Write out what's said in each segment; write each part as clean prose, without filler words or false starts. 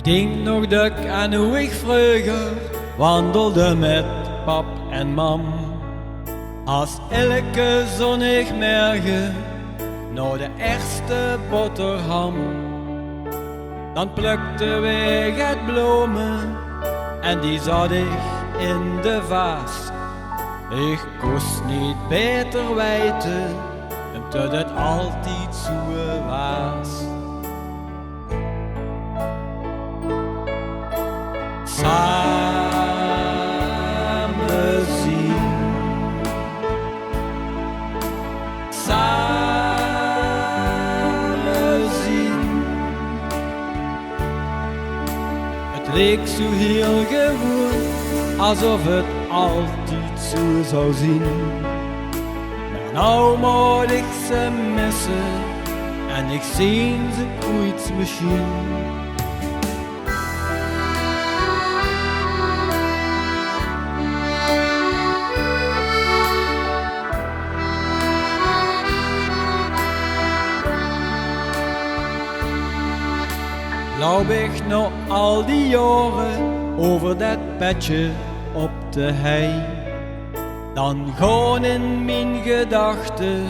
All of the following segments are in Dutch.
Ik denk nog dat ik aan hoe ik vroeger wandelde met pap en mam. Als elke zondagmorgen naar de eerste boterham. Dan plukte we het bloemen en die zat ik in de vaas. Ik kost niet beter weten, omdat het altijd zo was. Samen zien, samen zien. Het leek zo heel gewoon, alsof het altijd zo zou zien. Maar nou moet ik ze missen en ik zie ze ooit misschien. Loop ik nog al die jaren over dat bedje op de hei, dan gaan in mijn gedachten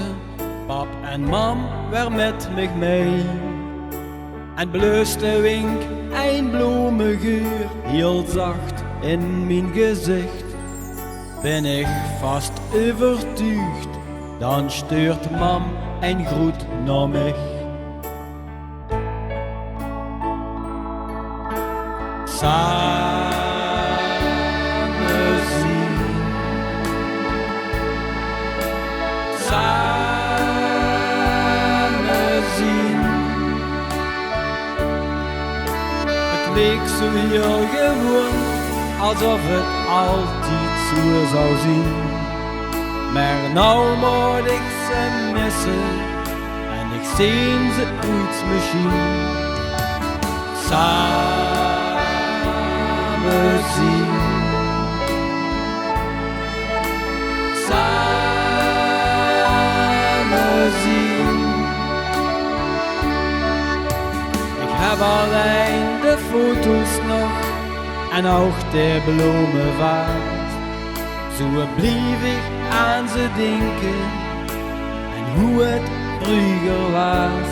pap en mam weer met me mee. En bleust de wink een bloemengeur heel zacht in mijn gezicht. Ben ik vast overtuigd, dan stuurt mam een groet naar mij. Samen zien, samen zien. Het leek zo heel gewoon, alsof het altijd zo zou zien. Maar nou moet ik ze missen en ik zie ze ooit misschien. Samen zien, samen zien. Ik heb alleen de foto's nog en ook de bloemen vast. Zo blijf ik aan ze denken en hoe het vroeger was.